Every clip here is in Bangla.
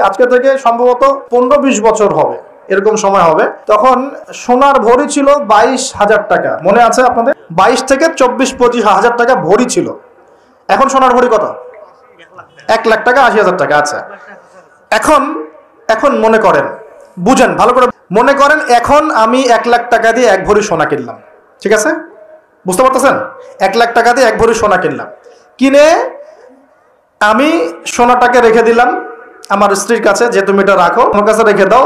আজকে থেকে সম্ভবত 15-20 বছর হবে, এরকম সময় হবে। তখন সোনার ভরি ছিল 22,000 টাকা, মনে আছে আপনাদের? 22 থেকে 24-25 হাজার টাকা ভরি ছিল। এখন সোনার ভরি কত? 1 লাখ টাকা, 80,000 টাকা। আচ্ছা, এখন মনে করেন, বুঝেন ভালো করে, মনে করেন এখন আমি 1 লাখ টাকা দিয়ে 1 ভরি সোনা কিনলাম, ঠিক আছে? বুঝতে পারতেছেন? 1 লাখ টাকা দিয়ে 1 ভরি সোনা কিনলাম, কিনে আমি সোনাটাকে রেখে দিলাম আমার স্ত্রীর কাছে, যে তুমি এটা রাখো, আমার কাছে রেখে দাও,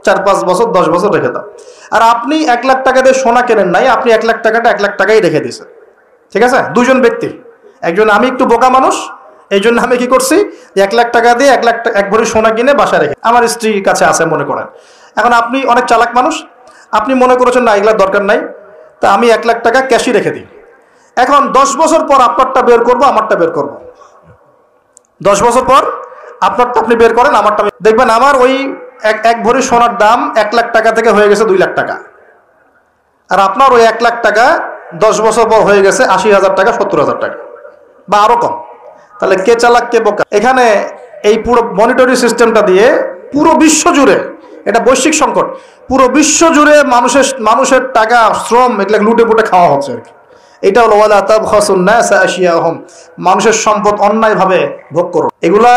4-5 বছর 10 বছর রেখে দাও। আর আপনি 1 লাখ টাকা দিয়ে সোনা কেনেন নাই, আপনি 1 লাখ টাকাটা 1 লাখ টাকাই রেখে দিয়েছেন, ঠিক আছে? দুজন ব্যক্তি, একজন, আমি একটু বোকা মানুষ, এই জন্য আমি কি করছি, 1 লাখ টাকা দিয়ে 1 ভরি সোনা কিনে বাসায় রেখে আমার স্ত্রীর কাছে আছে মনে করেন। এখন আপনি অনেক চালাক মানুষ, আপনি মনে করেছেন না এগুলোর দরকার নাই, তা আমি 1 লাখ টাকা ক্যাশই রেখে দিই। এখন 10 বছর পর আপনারটা বের করবো, আমারটা বের করবো। 10 বছর পর আপনারটা আপনি বের করেন, আমারটা দেখবেন আমার ওই এক ভরি সোনার দাম 1 লাখ টাকা থেকে হয়ে গেছে 2 লাখ টাকা, আর আপনার ওই 1 লাখ টাকা 10 বছর পর হয়ে গেছে 80,000 টাকা, 70,000 টাকা, বা আরো কম। তাহলে কে চালাক কে বোকা? এখানে এই পুরো মনিটরি সিস্টেমটা দিয়ে পুরো বিশ্ব জুড়ে, এটা বৈশ্বিক সংকট, পুরো বিশ্ব জুড়ে মানুষের টাকা, শ্রম, এগুলো লুটে পুটে খাওয়া হচ্ছে আর কি। এটা হলো ওয়ালা তাবখাসুন নাস আশিয়াহুম, মানুষের সম্পদ অন্যায়ভাবে ভোগ করো। এগুলা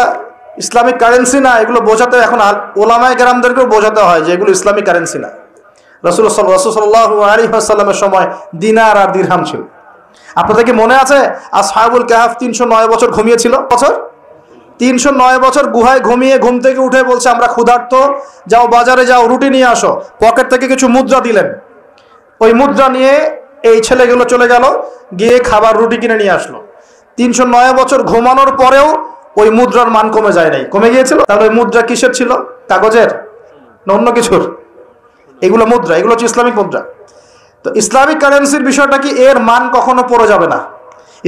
ইসলামিক কারেন্সি না, এগুলো বোঝাতে এখন ওলামায়ে কেরামদেরকেও বোঝাতে হয় যে এগুলো ইসলামিক কারেন্সি না। রাসূলুল্লাহ সাল্লাল্লাহু আলাইহি ওয়াসাল্লামের সময় দিনার আর দিরহাম ছিল। আপনাদের কি মনে আছে আসহাবুল কাহফ 309 বছর ঘুমিয়েছিল? 309 বছর গুহায় ঘুমিয়ে ঘুম থেকে উঠে বলছে আমরা ক্ষুধার্ত, যাও বাজারে যাও, রুটি নিয়ে আসো। পকেট থেকে কিছু মুদ্রা দিলেন, ওই মুদ্রা নিয়ে এই ছেলেগুলো চলে গেল, গিয়ে খাবার রুটি কিনে নিয়ে আসলো। 309 বছর ঘুমানোর পরেও ওই মুদ্রার মান কমে যায় নাই, কমে গিয়েছিল। তাহলে ওই মুদ্রা কিসের ছিল? কাগজের না অন্য কিছুর? এগুলো মুদ্রা, এগুলো হচ্ছে ইসলামিক মুদ্রা। তো ইসলামিক কারেন্সির বিষয়টা কি, এর মান কখনো পড়ে যাবে না।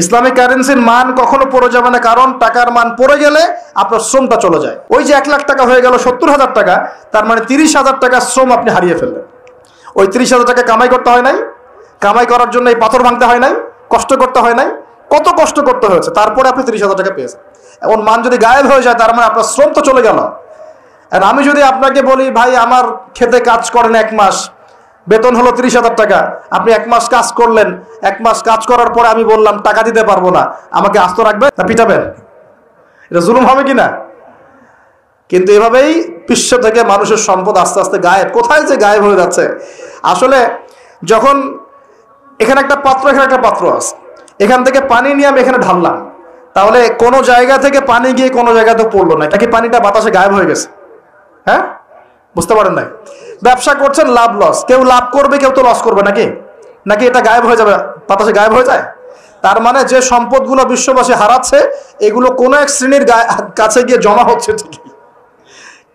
ইসলামিক কারেন্সির মান কখনো পড়ে যাবে না, কারণ টাকার মান পড়ে গেলে আপনার শ্রমটা চলে যায়। ওই যে 1 লাখ টাকা হয়ে গেল 70,000 টাকা, তার মানে 30,000 টাকা শ্রম আপনি হারিয়ে ফেললেন। ওই 30,000 টাকা কামাই করতে হয় নাই, কামাই করার জন্য এই পাথর ভাঙতে হয় নাই, কষ্ট করতে হয় নাই, কত কষ্ট করতে হয়েছে, তারপরে আপনি 30,000 টাকা পেয়েছেন। এমন মান যদি গায়েব হয়ে যায়, তার মানে আপনার শ্রম তো চলে গেল। আর আমি যদি আপনাকে বলি ভাই আমার খেতে কাজ করেন 1 মাস, বেতন হলো 30,000 টাকা, আপনি 1 মাস কাজ করলেন, 1 মাস কাজ করার পরে আমি বললাম টাকা দিতে পারবো না, আমাকে আস্ত রাখবেন না পিটাবেন? এটা জুলুম হবে কিনা? কিন্তু এভাবেই বিশ্ব থেকে মানুষের সম্পদ আস্তে আস্তে গায়েব, কোথায় যে গায়েব হয়ে যাচ্ছে। আসলে যখন এখানে একটা পাত্র, এখানে একটা পাত্র আছে, এখান থেকে পানি নিয়ে আমি এখানে ঢাললাম, তাহলে কোনো জায়গা থেকে পানি গিয়ে কোনো জায়গাতে পড়লো না, নাকি পানিটা বাতাসে গায়েব হয়ে গেছে? হ্যাঁ, বুঝতে পারেন নাই? ব্যবসা করছেন, লাভ লস, কেউ লাভ করবে কেউ তো লস করবে, নাকি এটা গায়েব হয়ে যাবে, বাতাসে গায়েব হয়ে যায়? তার মানে যে সম্পদগুলো বিশ্ববাসী হারাচ্ছে, এগুলো কোনো এক শ্রেণীর কাছে গিয়ে জমা হচ্ছে।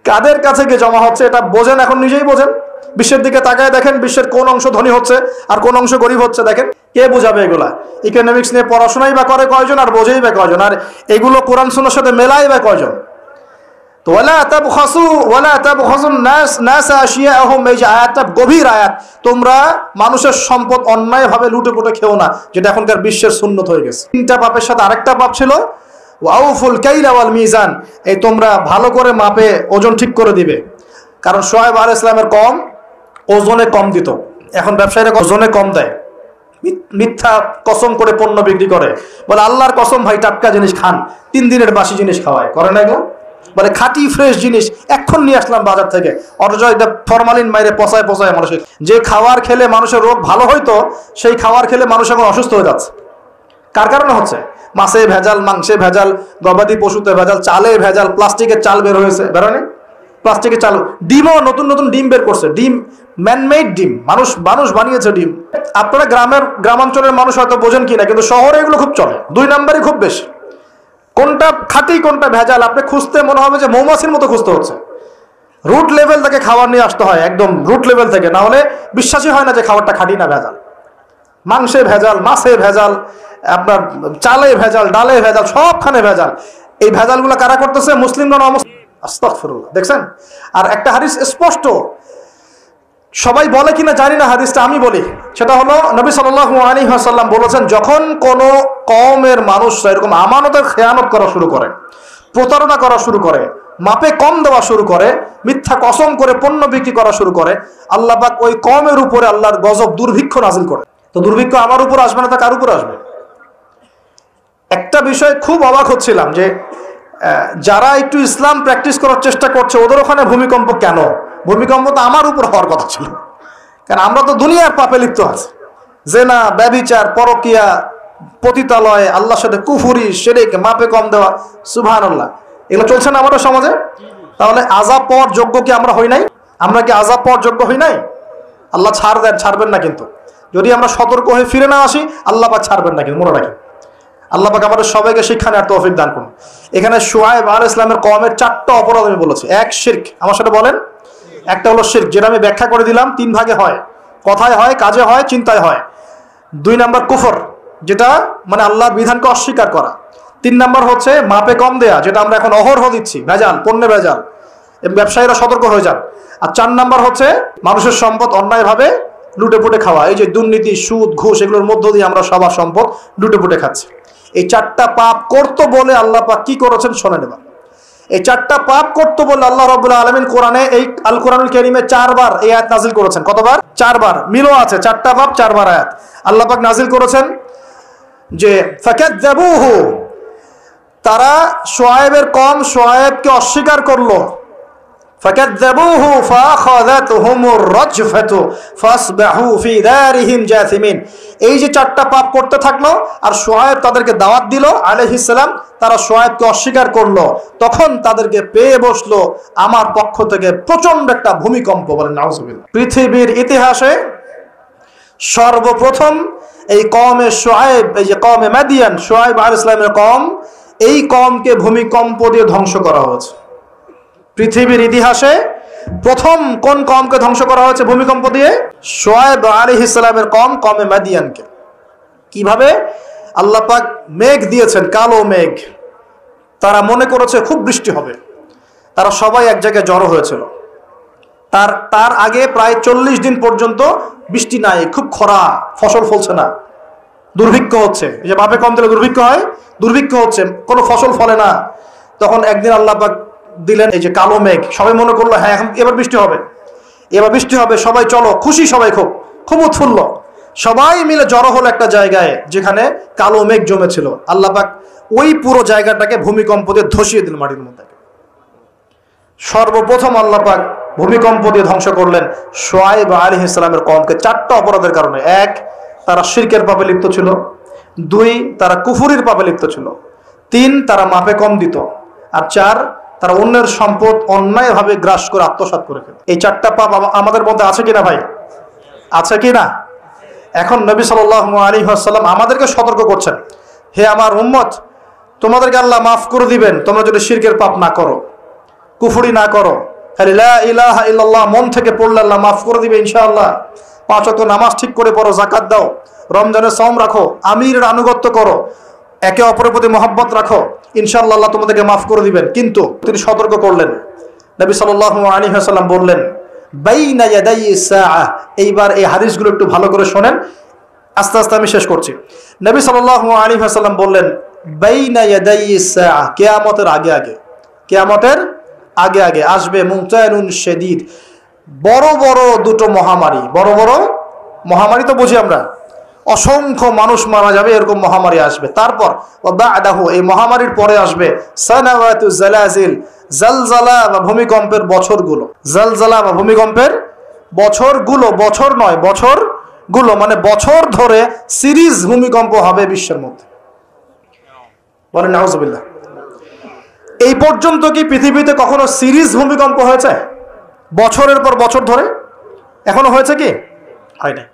কাদের কাছে গিয়ে জমা হচ্ছে এটা বোঝেন, এখন নিজেই বোঝেন। বিশ্বের দিকে তাকায় দেখেন, বিশ্বের কোন অংশ ধনী হচ্ছে আর কোন অংশ গরিব হচ্ছে, দেখেন। কে বোঝাবে এগুলা? ইকোনমিক্স নিয়ে পড়াশোনাই বা করে কয়জন, আর বোঝেই বা কয়জন? আর এগুলো কোরআন সুন্নাহর সাথে মেলাই বা কয়জন? তো ওয়ালা তাবখাসুন নাস আশিয়াহুম, এই যে আয়াতটা গভীর আয়াত, তোমরা মানুষের সম্পদ অন্যায়ভাবে লুটে পুটে খেও না, যেটা এখনকার বিশ্বের সুন্নত হয়ে গেছে। 3টা পাপের সাথে আরেকটা পাপ ছিল ওয়াউফুল কাইলা ওয়াল মিজান, এই তোমরা ভালো করে মাপে ওজন ঠিক করে দিবে। কারণ শুআয়ব আলাইহিস সালামের কম ওজনে কম দিত, এখন ব্যবসায়ীরা ওজনে কম দেয়, মিথ্যা কসম করে পণ্য বিক্রি করে, বলে আল্লাহর কসম ভাই টাটকা জিনিস খান, 3 দিনের বাসি জিনিস খাওয়ায়, করে না এগুলো? বলে খাঁটি ফ্রেশ জিনিস এখন নিয়ে আসলাম বাজার থেকে, অথচ এটা ফরমালিন মাইরে পচায় মানুষের। যে খাবার খেলে মানুষের রোগ ভালো হইতো, সেই খাবার খেলে মানুষ এখন অসুস্থ হয়ে যাচ্ছে। কার কারণে হচ্ছে? মাছে ভেজাল, মাংসে ভেজাল, গবাদি পশুতে ভেজাল, চালে ভেজাল, প্লাস্টিকের চাল বের হয়েছে, বেরোনি? প্লাস্টিকের চাল, ডিমও নতুন নতুন ডিম বের করছে, ডিম ম্যানমেড ডিম, মানুষ বানিয়েছে ডিম। আপনারা গ্রামাঞ্চলের মানুষ হয়তো বোঝেন কিনা, কিন্তু শহরে এগুলো খুব চলে, 2 নম্বরই খুব বেশি। কোনটা খাঁটি কোনটা ভেজাল আপনি খুঁজতে মনে হবে যে মৌমাছির মতো খুঁজতে হচ্ছে। রুট লেভেল থেকে খাবার নিয়ে আসতে হয়, একদম রুট লেভেল থেকে, না হলে বিশ্বাসই হয় না যে খাবারটা খাঁটি না ভেজাল। মাংসে ভেজাল, মাছে ভেজাল, আপনার চালে ভেজাল, ডালে ভেজাল, সবখানে ভেজাল। এই ভেজালগুলো কারা করতেছে? মুসলিমরা না অমুসলিম? আস্তাগফিরুল্লাহ। দেখছেন? আর একটা হাদিস স্পষ্ট, সবাই বলে কিনা জানি না, হাদিসটা আমি বলি। সেটা হলো নবী সাল্লাল্লাহু আলাইহি ওয়াসাল্লাম বলেছেন, যখন কোনো কওমের মানুষরা এরকম আমানতের খেয়ানত করা শুরু করে, প্রতারণা করা শুরু করে, মাপে কম দেওয়া শুরু করে, মিথ্যা কসম করে পণ্য বিক্রি করা শুরু করে, আল্লাহ পাক ওই কমের উপরে আল্লাহর গজব দুর্ভিক্ষ নাজিল করে। তো দুর্ভিক্ষ আমার উপর আসবে না, তা কার উপর আসবে? একটা বিষয় খুব অবাক হচ্ছিলাম যে যারা একটু ইসলাম প্র্যাকটিস করার চেষ্টা করছে ওদের ওখানে ভূমিকম্প কেন? ভূমিকম্প তো আমার উপর হওয়ার কথা ছিল, কারণ আমরা তো দুনিয়ার পাপে লিপ্ত আছি। জেনা, ব্যভিচার, পরকিয়া, পতিতালয়, আল্লাহর সাথে কুফুরি, শিরক, মাপে কম দেওয়া, সুবহানাল্লাহ, এগুলো চলছে না আমাদের সমাজে। তাহলে আযাব পাওয়ার যোগ্য কি আমরা হই নাই? আমরা কি আযাব পাওয়ার যোগ্য হই নাই? আল্লাহ ছাড় দেন, ছাড়বেন না কিন্তু। যদি আমরা সতর্ক হয়ে ফিরে না আসি আল্লাহ পাক ছাড়বেন না কিন্তু, মনে রাখি। আল্লাহ পাক আমাদের সবাইকে শিক্ষা নেওয়ার তৌফিক দান করুন। এখানে শুআয়ব আলাইহিস সালামের কওমের 4টা অপরাধ আমি বলেছি। এক, শিরক। আমার সাথে বলেন। একটা হলো শিরক, যেটা আমি ব্যাখ্যা করে দিলাম, 3 ভাগে হয়, কথায় হয়, কাজে হয়, চিন্তায় হয়। 2 নাম্বার কুফর, যেটা মানে আল্লাহর বিধানকে অস্বীকার করা। 3 নাম্বার হচ্ছে মাপে কম দেয়া, যেটা আমরা এখন অহরহ দিচ্ছি, ভেজাল, পণ্যে ভেজাল, ব্যবসায়ীরা সতর্ক হয়ে যান। আর 4 নাম্বার হচ্ছে মানুষের সম্পদ অন্যায়ভাবে লুটে পুটে খাওয়া। এই যে দুর্নীতি, সুদ, ঘুষ, এগুলোর মধ্য দিয়ে আমরা সবার সম্পদ লুটে পুটে খাচ্ছি। এই 4টা পাপ করতো বলে আল্লাহ পাক কি করেছেন শোনেন এবার। এই 4টা পাপ করতো বলে আল্লাহ রাব্বুল আলামিন কোরআনে, এই আল কোরআনুল কারীমে 4 বার এই আয়াত নাজিল করেছেন। কতবার? 4 বার। মিলও আছে, 4টা পাপ 4 বার আয়াত আল্লাহ পাক নাজিল করেছেন। যে ফাকাযযাবুহু, তারা শুআয়বের কওম শুআয়বকে অস্বীকার করলো। ফাকাযযাবুহু ফাআখাযাতহুমুর রাজফাতু ফাসবাহু ফি দারিহিম জাসিমিন। এই যে 4টা পাপ করতে থাকলো আর শুআয়ব তাদেরকে দাওয়াত দিল আলাইহিস সালাম, তারা শুআয়বকে অস্বীকার করলো, তখন তাদেরকে পেয়ে বসলো আমার পক্ষ থেকে প্রচন্ড একটা ভূমিকম্প। বলেন নাউজুবিল্লাহ। পৃথিবীর ইতিহাসে সর্বপ্রথম এই কওমে শুআয়ব, এই যে কওমে মাদিয়ান, শুআয়ব আলাইহিস সালামের কওম, এই কওমকে ভূমিকম্প দিয়ে ধ্বংস করা হয়েছে। পৃথিবীর ইতিহাসে প্রথম কোন কওমকে ধ্বংস করা হয়েছে ভূমিকম্প দিয়ে? শুআয়ব আলাইহিস সালামের কওম, কওমে মাদিয়ানকে। কিভাবে? আল্লাহ পাক মেঘ দিয়েছেন, কালো মেঘ। তারা মনে করেছে খুব বৃষ্টি হবে, তারা সবাই এক জায়গায় জড়ো হয়েছিল। তার আগে প্রায় 40 দিন পর্যন্ত বৃষ্টি নাই, খুব খরা, ফসল ফলছে না, দুর্ভিক্ষ হচ্ছে। এই যে মাপে কম দিলে দুর্ভিক্ষ হয়, দুর্ভিক্ষ হচ্ছে, কোনো ফসল ফলে না। তখন একদিন আল্লাহ পাক দিলেন এই যে কালো মেঘ। সবাই মনে করলো হ্যাঁ এখন এবার বৃষ্টি হবে, এবার বৃষ্টি হবে, সবাই চলো, খুশি, সবাই খুব খুব উৎফুল্ল, সবাই মিলে জড়ো হলো একটা জায়গায় যেখানে কালো মেঘ জমেছিল। আল্লাহ পাক ওই পুরো জায়গাটাকে ভূমিকম্প দিয়ে ধসিয়ে দিল মাটির মধ্যে। সর্বপ্রথম আল্লাহ পাক ভূমিকম্প দিয়ে ধ্বংস করলেন শুআয়ব আলাইহিস সালামের কওমকে 4টা অপরাধের কারণে। 1, তারা শিরকের পাপে লিপ্ত ছিল। 2, তারা কুফরির পাপে লিপ্ত ছিল। 3, তারা মাপে কম দিত। আর 4, তারা অন্যের সম্পদ অন্যায়ভাবে গ্রাস করে আত্মসাৎ করে ফেলে। এই 4টা পাপ আমাদের মধ্যে আছে কিনা ভাই? আছে কিনা? এখন নবী সাল্লাল্লাহু আলাইহি ওয়াসাল্লাম আমাদেরকে সতর্ক করছেন, হে আমার উম্মত, তোমাদেরকে আল্লাহ মাফ করে দিবেন তোমরা যদি শিরকের পাপ না করো, কুফরি না করো, খালি লা ইলাহা ইল্লাল্লাহ মন থেকে পড়লে আল্লাহ মাফ করে দিবে ইনশাআল্লাহ। 5 ওয়াক্ত নামাজ ঠিক করে পড়ো, যাকাত দাও, রমজানের সওম রাখো, আমিরের আনুগত্য করো, একে অপরের প্রতি মহব্বত রাখো, ইনশাআল্লাহ আল্লাহ তোমাদেরকে মাফ করে দিবেন। কিন্তু তিনি সতর্ক করলেন, নবী সাল্লাল্লাহু আলাইহি ওয়াসাল্লাম বললেন বাইনা ইয়াদাই সাআহ। এইবার এই হাদিসগুলো একটু ভালো করে শোনেন, আস্তে আস্তে আমি শেষ করছি। নবী সাল্লাল্লাহু আলাইহি ওয়াসাল্লাম বললেন বাইনা ইয়াদাই সাআহ, কিয়ামতের আগে আগে, কিয়ামতের আগে আগে আসবে মুনতানুন শাদীদ, বড় বড় দুটো মহামারী। বড় বড় মহামারী তো বুঝি আমরা, অসংখ্য মানুষ মারা যাবে, এরকম মহামারী আসবে। তারপর বাদাহু, এই মহামারীর পরে আসবে সানাওয়াতু জালাজিল, জালজালা বা ভূমিকম্পের বছরগুলো। জালজালা বা ভূমিকম্পের বছরগুলো, বছর নয় বছরগুলো, মানে বছর ধরে সিরিজ ভূমিকম্প হবে বিশ্বের মধ্যে। বলেন নাউজুবিল্লাহ। এই পর্যন্ত কি পৃথিবীতে কখনো সিরিজ ভূমিকম্প হয়েছে বছরের পর বছর ধরে? এখনো হয়েছে কি? হয় না।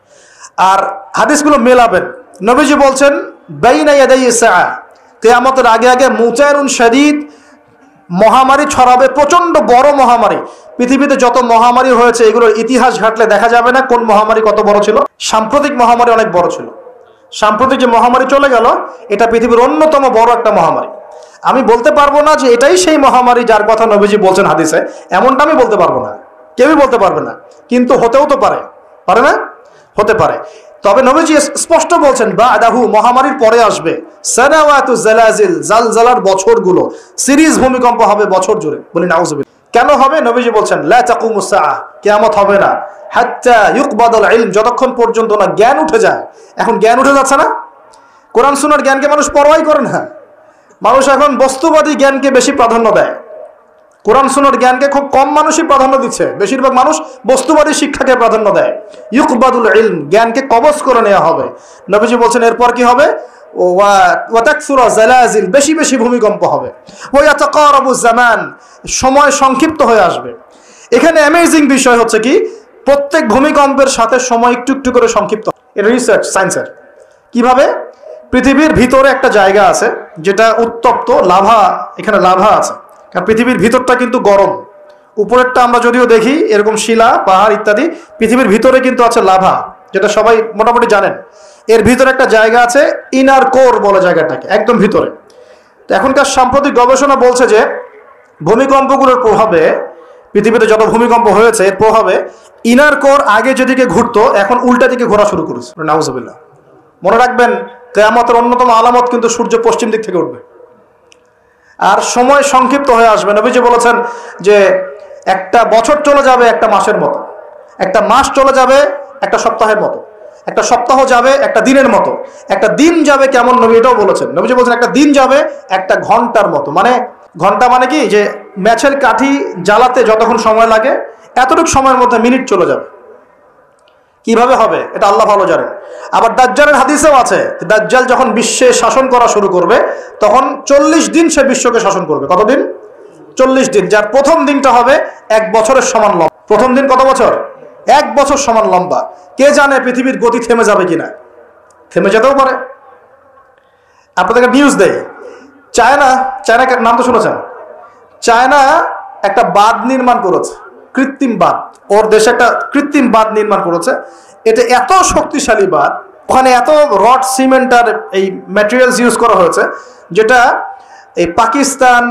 আর হাদিসগুলো মেলাবেন, নবীজি বলছেন বাইনা ইয়াদাই সাআহ, কিয়ামতের আগে আগে মুনতানুন শাদীদ, মহামারী ছড়াবে, প্রচন্ড বড় মহামারী। পৃথিবীতে যত মহামারী হয়েছে এগুলোর ইতিহাস ঘাটলে দেখা যাবে না কোন মহামারী কত বড় ছিল। সাম্প্রতিক মহামারী অনেক বড় ছিল। সাম্প্রতিক যে মহামারী চলে গেল এটা পৃথিবীর অন্যতম বড় একটা মহামারী। আমি বলতে পারবো না যে এটাই সেই মহামারী যার কথা নবীজি বলছেন হাদিসে, এমনটা আমি বলতে পারবো না, কেউই বলতে পারবে না। কিন্তু হতেও তো পারে, পারে না? হতে পারে। তবে নবীজি স্পষ্ট বলছেন বাদাহু, মহামারীর পরে আসবে সানাওয়াতু জালাজিল, জালজালার বছরগুলো, সিরিজ ভূমিকম্প হবে বছর জুড়ে। বলি নাউজুবিল্লাহ। কেন হবে? নবীজি বলছেন লা তাকুমুস সাআ, কিয়ামত হবে না হাত্তা ইউকবাদাল ইলম, যতক্ষণ পর্যন্ত না জ্ঞান উঠে যায়। এখন জ্ঞান উঠে যাচ্ছে না, কোরআন সুন্নাহর জ্ঞানকে মানুষ পরোয়াই করে না। মানুষ এখন বস্তুবাদী জ্ঞানকে বেশি প্রাধান্য দেয়, কোরআন সুন্নাহর জ্ঞানকে খুব কম মানুষই প্রাধান্য দিচ্ছে। বেশিরভাগ মানুষ বস্তুবাদী শিক্ষাকে প্রাধান্য দেয়। ইউকবাদুল ইলম, জ্ঞানকে কবজ করে নেওয়া হবে। নবীজি বলছেন এরপর কি হবে? ওয়া তাকসুরা জালাজিল, বেশি বেশি ভূমিকম্প হবে। ওয়া ইয়াতাকারাবু জামান, সময় সংক্ষিপ্ত হয়ে আসবে। এখানে অ্যামেজিং বিষয় হচ্ছে কি, প্রত্যেক ভূমিকম্পের সাথে সময় একটু একটু করে সংক্ষিপ্ত। এটা রিসার্চ সায়েন্সের। কিভাবে? পৃথিবীর ভিতরে একটা জায়গা আছে যেটা উত্তপ্ত, লাভা, এখানে লাভা আছে। কারণ পৃথিবীর ভিতরটা কিন্তু গরম, উপরেরটা আমরা যদিও দেখি এরকম শিলা, পাহাড় ইত্যাদি, পৃথিবীর ভিতরে কিন্তু আছে লাভা, যেটা সবাই মোটামুটি জানেন। এর ভিতরে একটা জায়গা আছে, ইনার কোর বলে জায়গাটাকে, একদম ভিতরে। তো এখনকার সাম্প্রতিক গবেষণা বলছে যে ভূমিকম্পগুলোর প্রভাবে, পৃথিবীতে যত ভূমিকম্প হয়েছে এর প্রভাবে ইনার কোর আগে যেদিকে ঘুরতো এখন উল্টা দিকে ঘোরা শুরু করেছে। নাউজুবিল্লাহ। মনে রাখবেন কিয়ামতের অন্যতম আলামত কিন্তু সূর্য পশ্চিম দিক থেকে উঠবে আর সময় সংক্ষিপ্ত হয়ে আসবে। নবীজি বলেছেন যে একটা বছর চলে যাবে একটা মাসের মতো, একটা মাস চলে যাবে একটা সপ্তাহের মতো, একটা সপ্তাহ যাবে একটা দিনের মতো, একটা দিন যাবে কেমন, নবী এটাও বলেছেন। নবীজি বলছেন একটা দিন যাবে একটা ঘন্টার মতো। মানে ঘন্টা মানে কি, যে ম্যাচের কাঠি জ্বালাতে যতক্ষণ সময় লাগে এতটুকু সময়ের মধ্যে মিনিট চলে যাবে। কিভাবে হবে এটা আল্লাহ ভালো জানেন। আবার দাজ্জালের হাদিসেও আছে, দাজ্জাল যখন বিশ্বে শাসন করা শুরু করবে তখন 40 দিন সে বিশ্বকে শাসন করবে। কতদিন? 40 দিন, যার প্রথম দিনটা হবে 1 বছরের সমান লম্বা। প্রথম দিন কত বছর? 1 বছর সমান লম্বা। কে জানে পৃথিবীর গতি থেমে যাবে কিনা, থেমে যেতেও পারে। আপনাদেরকে নিউজ দেয়, চায়না নাম তো শুনেছেন, চায়না একটা বাঁধ নির্মাণ করেছে, কৃত্রিম বাঁধ। ওর দেশে একটা কৃত্রিম বাঁধ নির্মাণ করেছে। এটা এত শক্তিশালী বাঁধ, ওখানে এত রড, সিমেন্ট আর এই ম্যাটেরিয়ালস ইউজ করা হয়েছে, যেটা এই পাকিস্তান,